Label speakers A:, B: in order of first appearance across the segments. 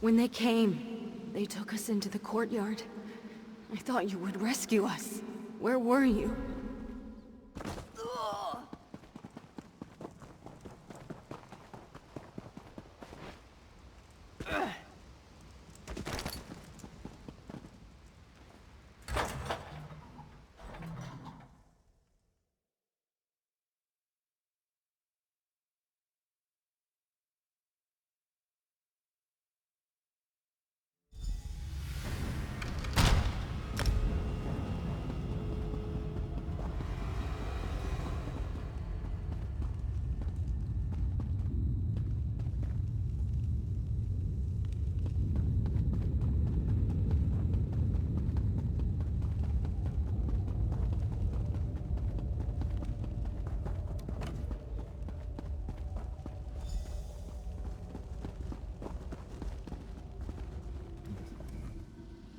A: When they came, they took us into the courtyard. I thought you would rescue us. Where were you?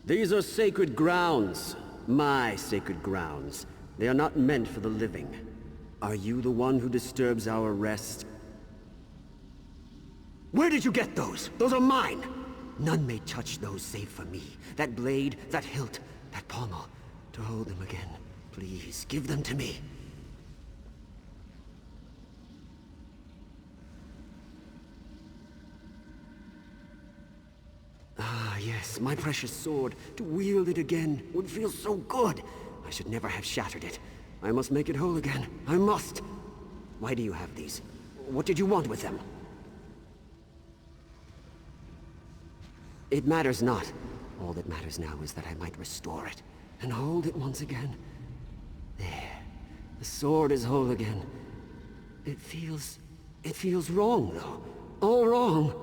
B: These are sacred grounds. My sacred grounds. They are not meant for the living. Are you the one who disturbs our rest? Where did you get those? Those are mine! None may touch those save for me. That blade, that hilt, that pommel. To hold them again. Please, give them to me. Ah, yes, my precious sword. To wield it again would feel so good. I should never have shattered it. I must make it whole again. I must. Why do you have these? What did you want with them? It matters not. All that matters now is that I might restore it, and hold it once again. There. The sword is whole again. It feels wrong, though. All wrong.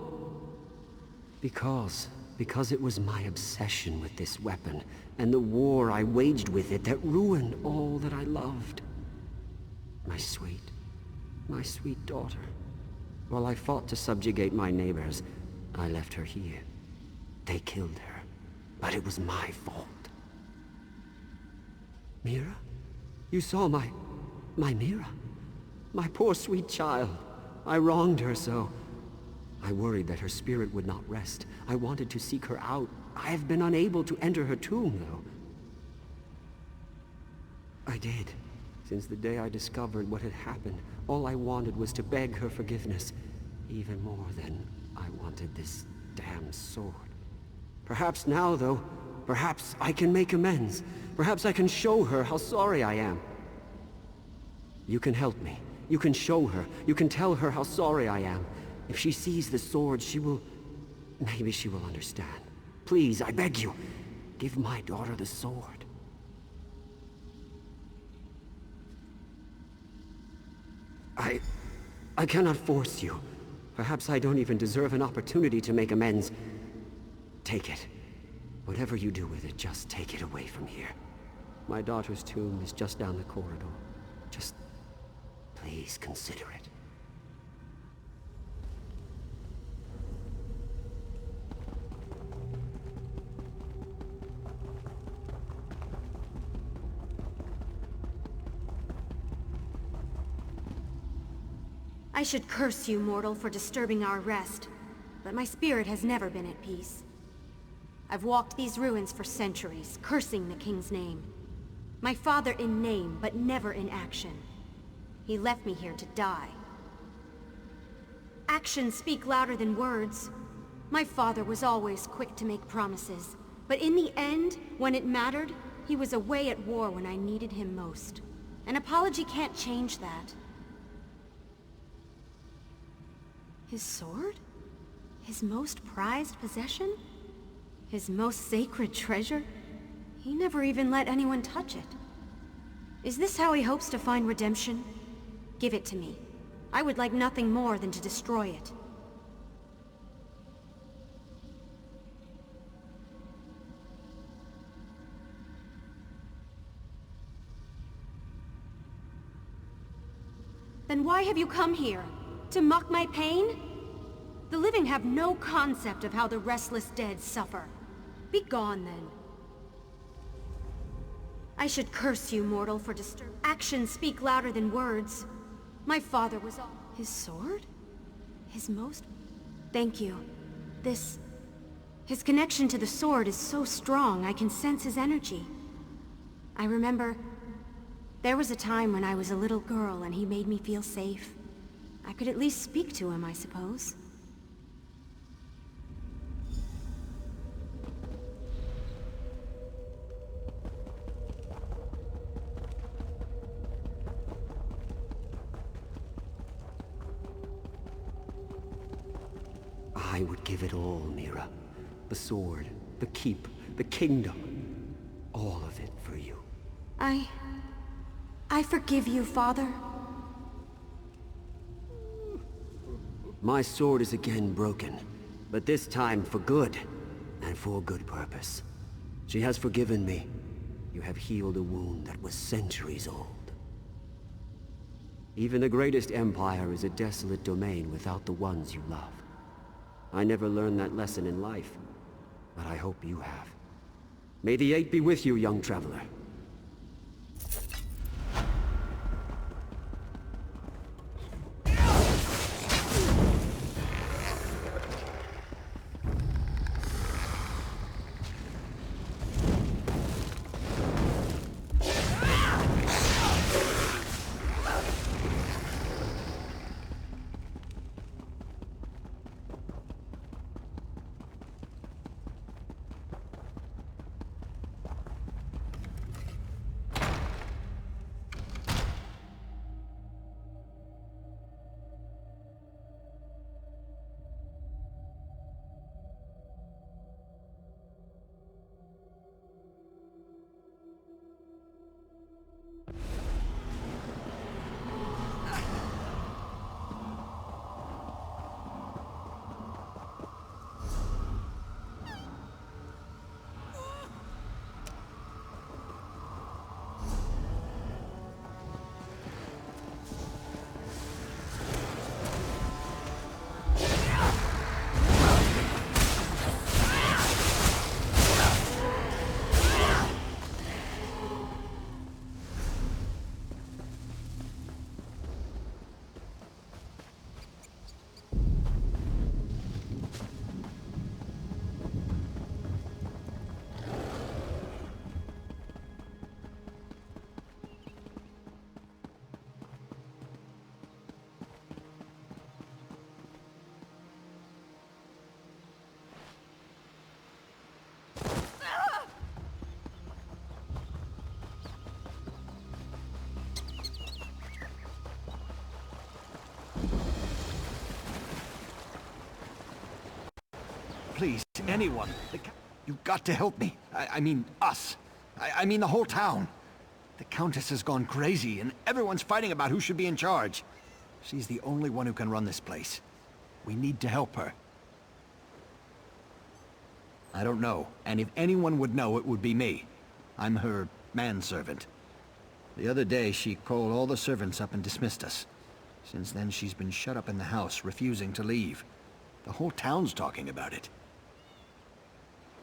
B: Because it was my obsession with this weapon, and the war I waged with it that ruined all that I loved. My sweet daughter. While I fought to subjugate my neighbors, I left her here. They killed her, but it was my fault. Mira? You saw my Mira? My poor sweet child. I wronged her so. I worried that her spirit would not rest. I wanted to seek her out. I have been unable to enter her tomb, though. I did. Since the day I discovered what had happened, all I wanted was to beg her forgiveness. Even more than I wanted this damn sword. Perhaps now, though, perhaps I can make amends. Perhaps I can show her how sorry I am. You can help me. You can show her. You can tell her how sorry I am. If she sees the sword, maybe she will understand. Please, I beg you, give my daughter the sword. I cannot force you. Perhaps I don't even deserve an opportunity to make amends. Take it. Whatever you do with it, just take it away from here. My daughter's tomb is just down the corridor. Just please consider it.
A: I should curse you, mortal, for disturbing our rest, but my spirit has never been at peace. I've walked these ruins for centuries, cursing the king's name. My father in name, but never in action. He left me here to die. Actions speak louder than words. My father was always quick to make promises, but in the end, when it mattered, he was away at war when I needed him most. An apology can't change that. His sword? His most prized possession? His most sacred treasure? He never even let anyone touch it. Is this how he hopes to find redemption? Give it to me. I would like nothing more than to destroy it. Then why have you come here? To mock my pain? The living have no concept of how the restless dead suffer. Be gone, then. I should curse you, mortal, for actions speak louder than words. My father was all... His sword? His most... Thank you. This His connection to the sword is so strong, I can sense his energy. I remember... there was a time when I was a little girl and he made me feel safe. I could at least speak to him, I suppose.
B: I would give it all, Mira. The sword, the keep, the kingdom. All of it for you.
A: I forgive you, Father.
B: My sword is again broken, but this time for good, and for good purpose. She has forgiven me. You have healed a wound that was centuries old. Even the greatest empire is a desolate domain without the ones you love. I never learned that lesson in life, but I hope you have. May the Eight be with you, young traveler.
C: Please, anyone. You've got to help me. I mean, us. I mean the whole town. The Countess has gone crazy, and everyone's fighting about who should be in charge. She's the only one who can run this place. We need to help her. I don't know, and if anyone would know, it would be me. I'm her manservant. The other day, she called all the servants up and dismissed us. Since then, she's been shut up in the house, refusing to leave. The whole town's talking about it.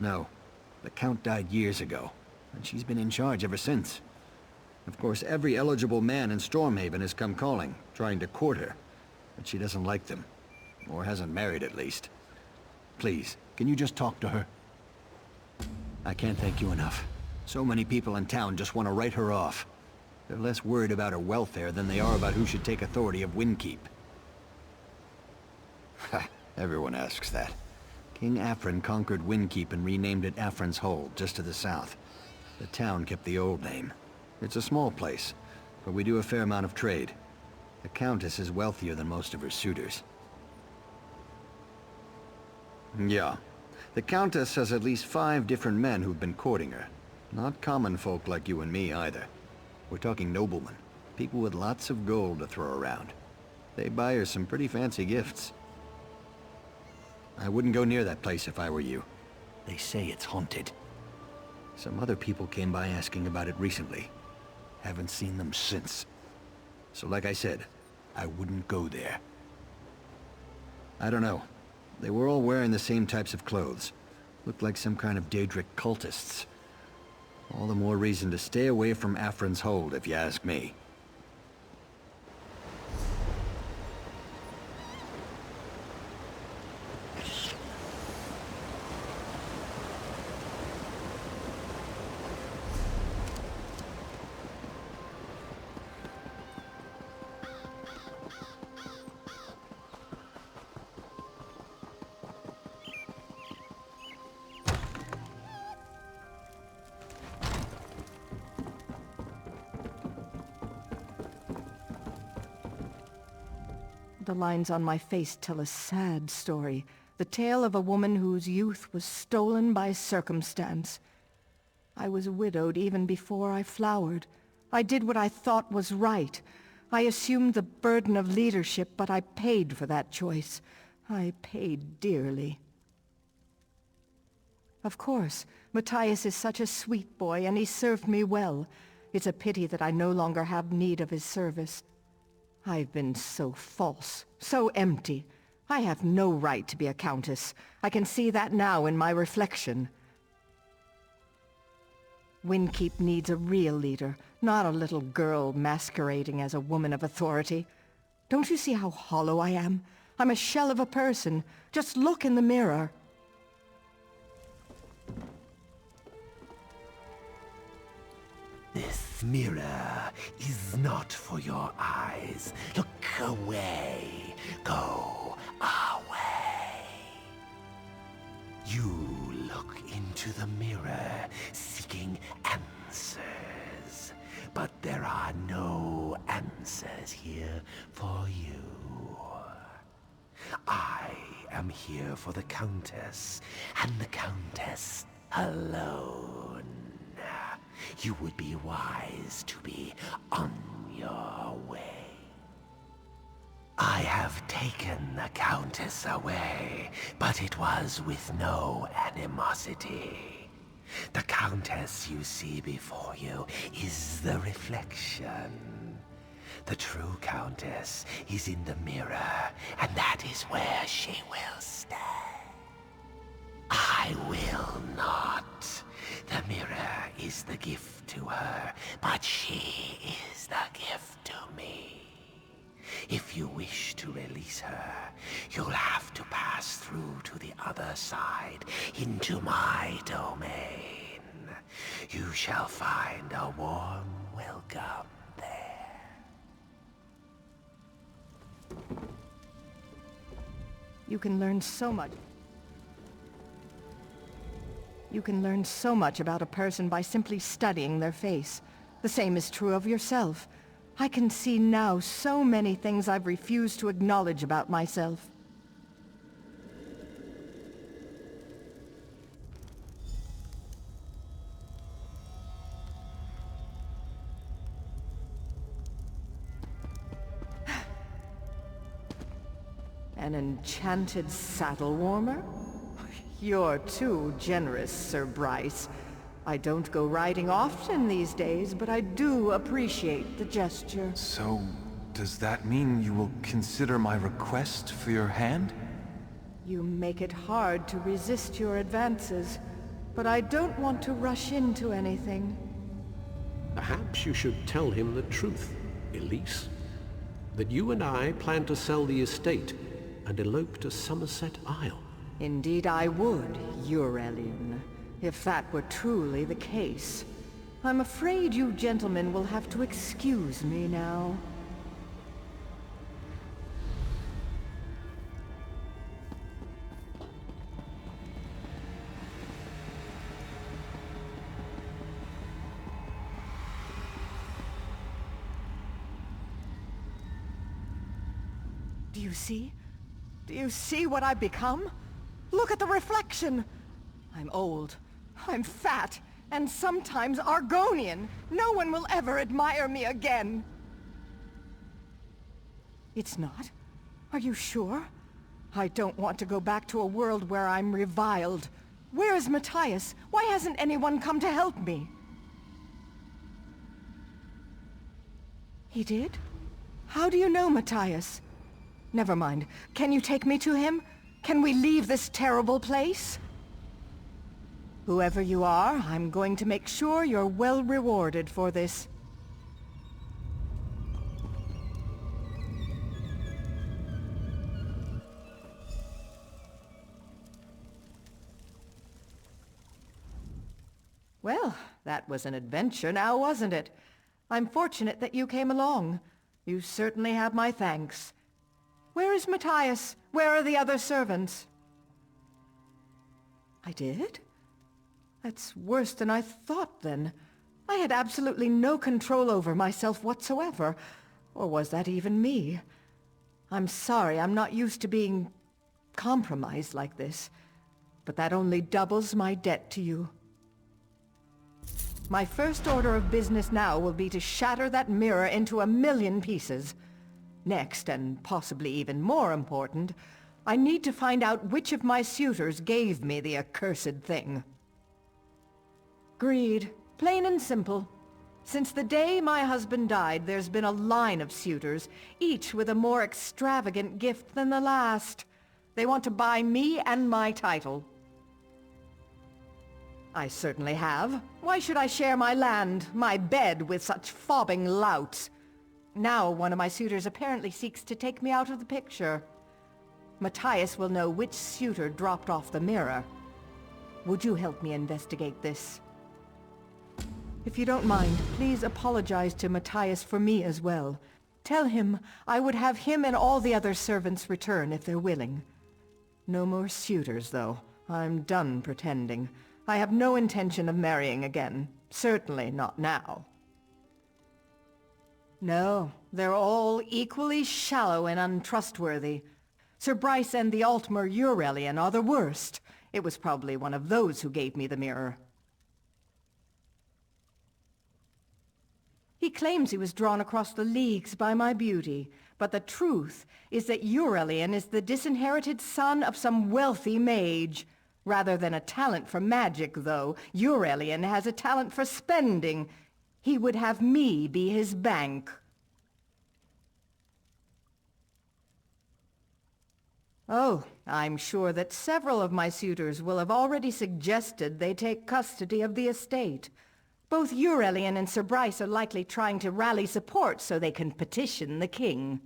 C: No, the Count died years ago, and she's been in charge ever since. Of course, every eligible man in Stormhaven has come calling, trying to court her, but she doesn't like them. Or hasn't married, at least. Please, can you just talk to her? I can't thank you enough. So many people in town just want to write her off. They're less worried about her welfare than they are about who should take authority of Windkeep. Ha, everyone asks that. King Afrin conquered Windkeep and renamed it Afrin's Hold, just to the south. The town kept the old name. It's a small place, but we do a fair amount of trade. The Countess is wealthier than most of her suitors. Yeah. The Countess has at least 5 different men who've been courting her. Not common folk like you and me, either. We're talking noblemen. People with lots of gold to throw around. They buy her some pretty fancy gifts. I wouldn't go near that place if I were you. They say it's haunted. Some other people came by asking about it recently. Haven't seen them since. So like I said, I wouldn't go there. I don't know. They were all wearing the same types of clothes. Looked like some kind of Daedric cultists. All the more reason to stay away from Afrin's Hold, if you ask me.
D: The lines on my face tell a sad story. The tale of a woman whose youth was stolen by circumstance. I was widowed even before I flowered. I did what I thought was right. I assumed the burden of leadership, but I paid for that choice. I paid dearly. Of course, Matthias is such a sweet boy, and he served me well. It's a pity that I no longer have need of his service. I've been so false, so empty. I have no right to be a countess. I can see that now in my reflection. Windkeep needs a real leader, not a little girl masquerading as a woman of authority. Don't you see how hollow I am? I'm a shell of a person. Just look in the mirror.
E: This mirror is not for your eyes. Look away. Go away. You look into the mirror, seeking answers. But there are no answers here for you. I am here for the Countess, and the Countess alone. You would be wise to be on your way. I have taken the Countess away, but it was with no animosity. The Countess you see before you is the reflection. The true Countess is in the mirror, and that is where she will stay. I will not. The mirror is the gift to her, but she is the gift to me. If you wish to release her, you'll have to pass through to the other side, into my domain. You shall find a warm welcome there.
D: You can learn so much. You can learn so much about a person by simply studying their face. The same is true of yourself. I can see now so many things I've refused to acknowledge about myself. An enchanted saddle warmer? You're too generous, Sir Bryce. I don't go riding often these days, but I do appreciate the gesture.
F: So, does that mean you will consider my request for your hand?
D: You make it hard to resist your advances, but I don't want to rush into anything.
B: Perhaps you should tell him the truth, Elise. That you and I plan to sell the estate and elope to Somerset Isle.
D: Indeed I would, Eurelian, if that were truly the case. I'm afraid you gentlemen will have to excuse me now. Do you see? Do you see what I've become? Look at the reflection! I'm old, I'm fat, and sometimes Argonian. No one will ever admire me again. It's not? Are you sure? I don't want to go back to a world where I'm reviled. Where is Matthias? Why hasn't anyone come to help me? He did? How do you know Matthias? Never mind. Can you take me to him? Can we leave this terrible place? Whoever you are, I'm going to make sure you're well rewarded for this. Well, that was an adventure now, wasn't it? I'm fortunate that you came along. You certainly have my thanks. Where is Matthias? Where are the other servants? I did? That's worse than I thought, then. I had absolutely no control over myself whatsoever. Or was that even me? I'm sorry, I'm not used to being compromised like this, but that only doubles my debt to you. My first order of business now will be to shatter that mirror into 1,000,000 pieces. Next, and possibly even more important, I need to find out which of my suitors gave me the accursed thing. Greed. Plain and simple. Since the day my husband died, there's been a line of suitors, each with a more extravagant gift than the last. They want to buy me and my title. I certainly have. Why should I share my land, my bed, with such fobbing louts? Now one of my suitors apparently seeks to take me out of the picture. Matthias will know which suitor dropped off the mirror. Would you help me investigate this? If you don't mind, please apologize to Matthias for me as well. Tell him I would have him and all the other servants return if they're willing. No more suitors, though. I'm done pretending. I have no intention of marrying again. Certainly not now. No, they're all equally shallow and untrustworthy. Sir Bryce and the Altmer Eurelian are the worst. It was probably one of those who gave me the mirror. He claims he was drawn across the leagues by my beauty, but the truth is that Eurelian is the disinherited son of some wealthy mage. Rather than a talent for magic, though, Eurelian has a talent for spending. He would have me be his bank. Oh, I'm sure that several of my suitors will have already suggested they take custody of the estate. Both Eurelian and Sir Bryce are likely trying to rally support so they can petition the king.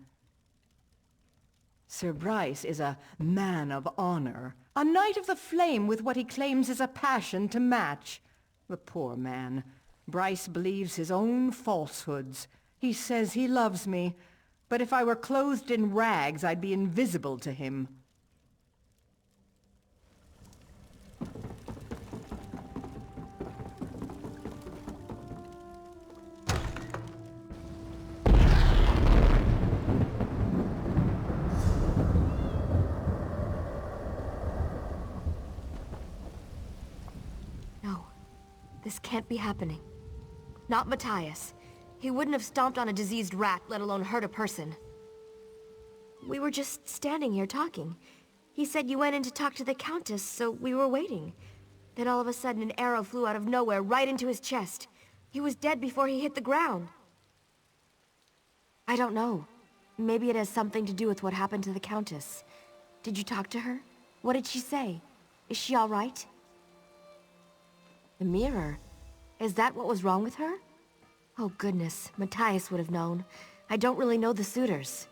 D: Sir Bryce is a man of honor, a knight of the flame with what he claims is a passion to match. The poor man. Bryce believes his own falsehoods. He says he loves me, but if I were clothed in rags, I'd be invisible to him.
G: No, this can't be happening. Not Matthias. He wouldn't have stomped on a diseased rat, let alone hurt a person. We were just standing here talking. He said you went in to talk to the Countess, so we were waiting. Then all of a sudden an arrow flew out of nowhere right into his chest. He was dead before he hit the ground. I don't know. Maybe it has something to do with what happened to the Countess. Did you talk to her? What did she say? Is she all right? The mirror? Is that what was wrong with her? Oh goodness, Matthias would have known. I don't really know the suitors.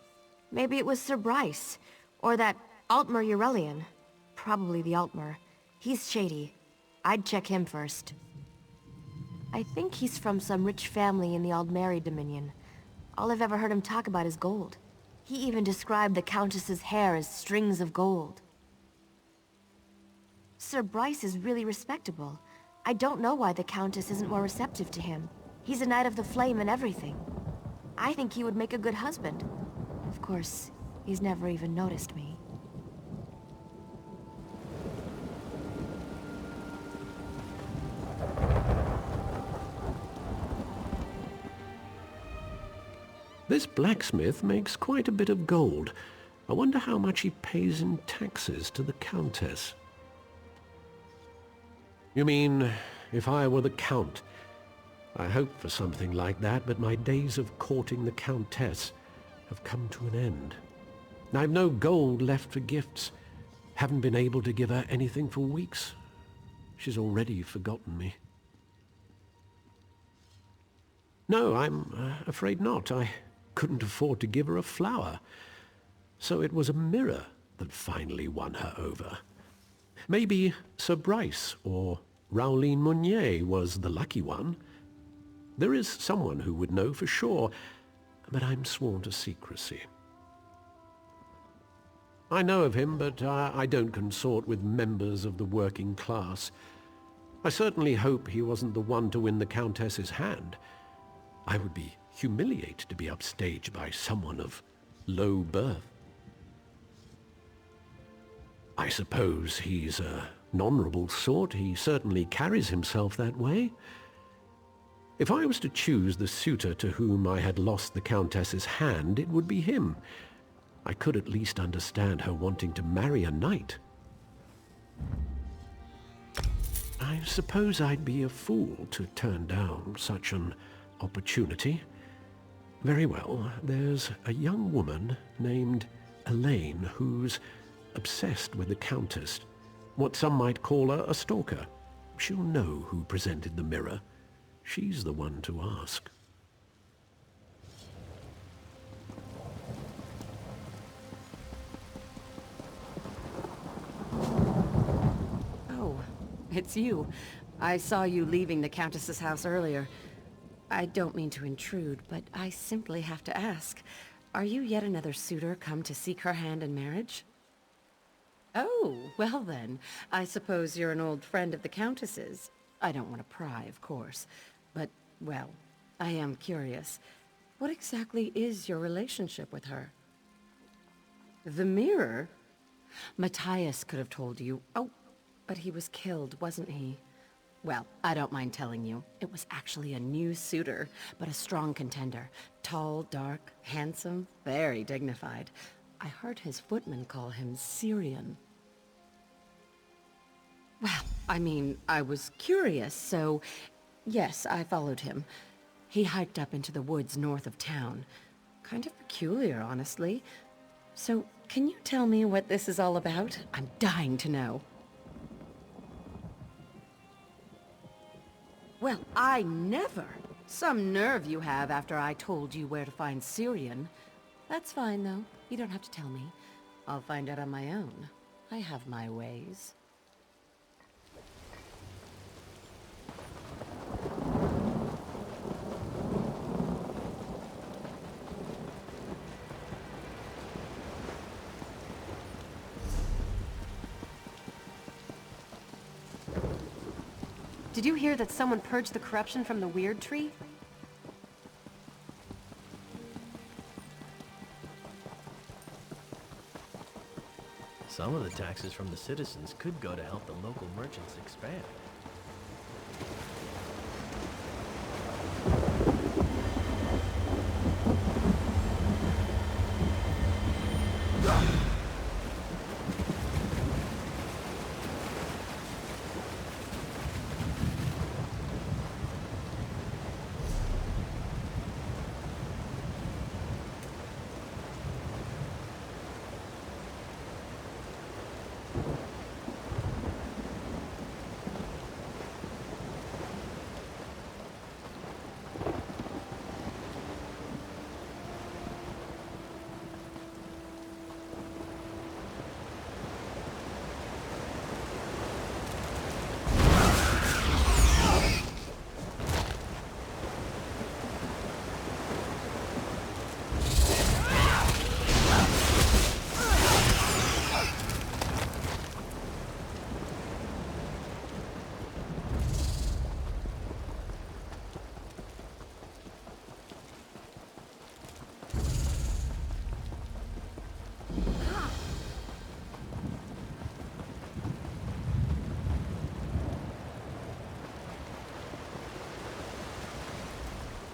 G: Maybe it was Sir Bryce, or that Altmer Eurelian. Probably the Altmer. He's shady. I'd check him first. I think he's from some rich family in the Aldmeri Dominion. All I've ever heard him talk about is gold. He even described the Countess's hair as strings of gold. Sir Bryce is really respectable. I don't know why the Countess isn't more receptive to him. He's a Knight of the Flame and everything. I think he would make a good husband. Of course, he's never even noticed me.
E: This blacksmith makes quite a bit of gold. I wonder how much he pays in taxes to the Countess. You mean, if I were the Count? I hoped for something like that, but my days of courting the Countess have come to an end. I've no gold left for gifts. Haven't been able to give her anything for weeks. She's already forgotten me. No, I'm afraid not. I couldn't afford to give her a flower. So it was a mirror that finally won her over. Maybe Sir Bryce or Rowline Mounier was the lucky one. There is someone who would know for sure, but I'm sworn to secrecy. I know of him, but I don't consort with members of the working class. I certainly hope he wasn't the one to win the Countess's hand. I would be humiliated to be upstaged by someone of low birth. I suppose he's an honorable sort. He certainly carries himself that way. If I was to choose the suitor to whom I had lost the Countess's hand, it would be him. I could at least understand her wanting to marry a knight. I suppose I'd be a fool to turn down such an opportunity. Very well, there's a young woman named Elaine who's obsessed with the Countess. What some might call a stalker. She'll know who presented the mirror. She's the one to ask.
H: Oh, it's you. I saw you leaving the Countess's house earlier. I don't mean to intrude, but I simply have to ask. Are you yet another suitor come to seek her hand in marriage? Oh, well then, I suppose you're an old friend of the Countess's. I don't want to pry, of course, but, well, I am curious. What exactly is your relationship with her? The mirror? Matthias could have told you. Oh, but he was killed, wasn't he? Well, I don't mind telling you. It was actually a new suitor, but a strong contender. Tall, dark, handsome, very dignified. I heard his footmen call him Syrian. Well, I mean, I was curious, so yes, I followed him. He hiked up into the woods north of town. Kind of peculiar, honestly. So, can you tell me what this is all about? I'm dying to know. Well, I never! Some nerve you have after I told you where to find Syrian. That's fine, though. You don't have to tell me. I'll find out on my own. I have my ways.
A: Did you hear that someone purged the corruption from the Weird Tree?
I: Some of the taxes from the citizens could go to help the local merchants expand.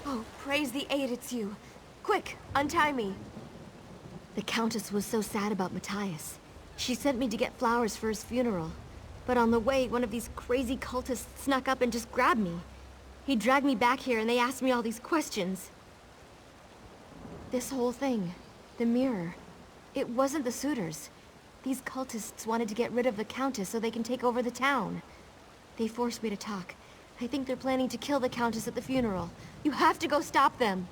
G: Oh, praise the aid, it's you. Quick, untie me. The Countess was so sad about Matthias. She sent me to get flowers for his funeral. But on the way, one of these crazy cultists snuck up and just grabbed me. He dragged me back here and they asked me all these questions. This whole thing, the mirror, it wasn't the suitors. These cultists wanted to get rid of the Countess so they can take over the town. They forced me to talk. I think they're planning to kill the Countess at the funeral. You have to go stop them.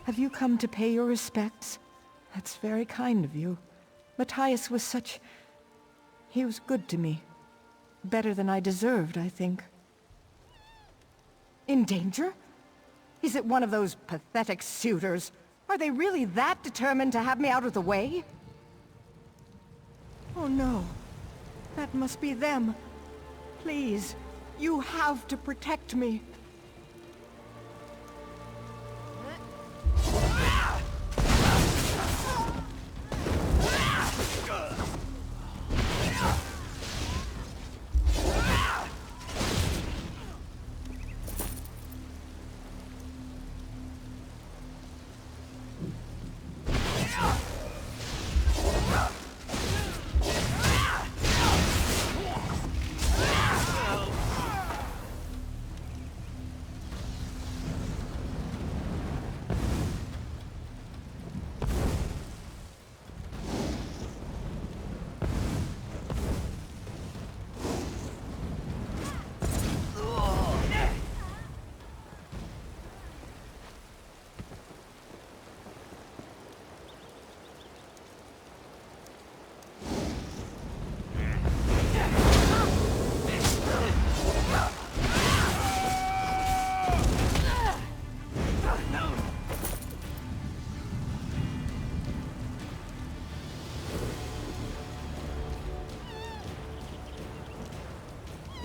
D: Have you come to pay your respects? That's very kind of you. Matthias was such... He was good to me. Better than I deserved, I think. In danger? Is it one of those pathetic suitors? Are they really that determined to have me out of the way? Oh no. That must be them. Please, you have to protect me.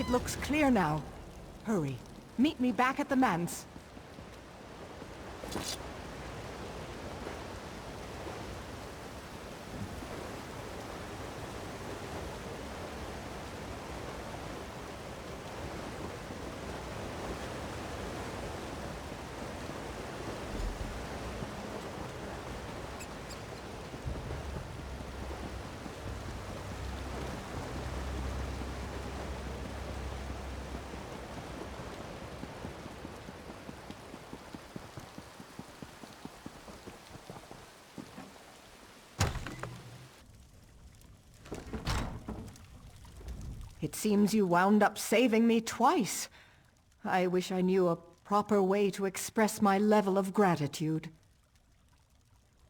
D: It looks clear now. Hurry. Meet me back at the manse. It seems you wound up saving me twice. I wish I knew a proper way to express my level of gratitude.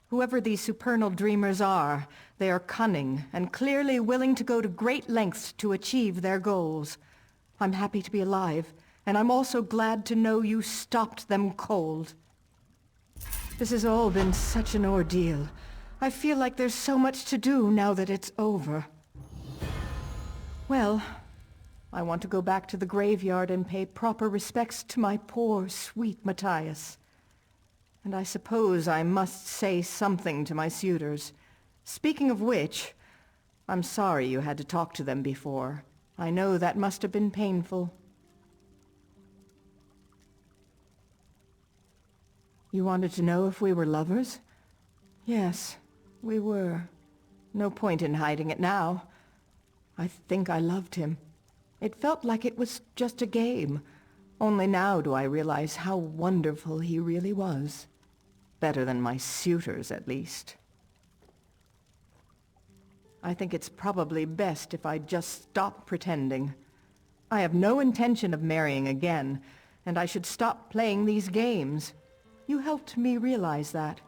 D: Whoever these supernal dreamers are, they are cunning and clearly willing to go to great lengths to achieve their goals. I'm happy to be alive, and I'm also glad to know you stopped them cold. This has all been such an ordeal. I feel like there's so much to do now that it's over. Well, I want to go back to the graveyard and pay proper respects to my poor, sweet Matthias. And I suppose I must say something to my suitors. Speaking of which, I'm sorry you had to talk to them before. I know that must have been painful. You wanted to know if we were lovers? Yes, we were. No point in hiding it now. I think I loved him. It felt like it was just a game. Only now do I realize how wonderful he really was. Better than my suitors, at least. I think it's probably best if I just stop pretending. I have no intention of marrying again, and I should stop playing these games. You helped me realize that.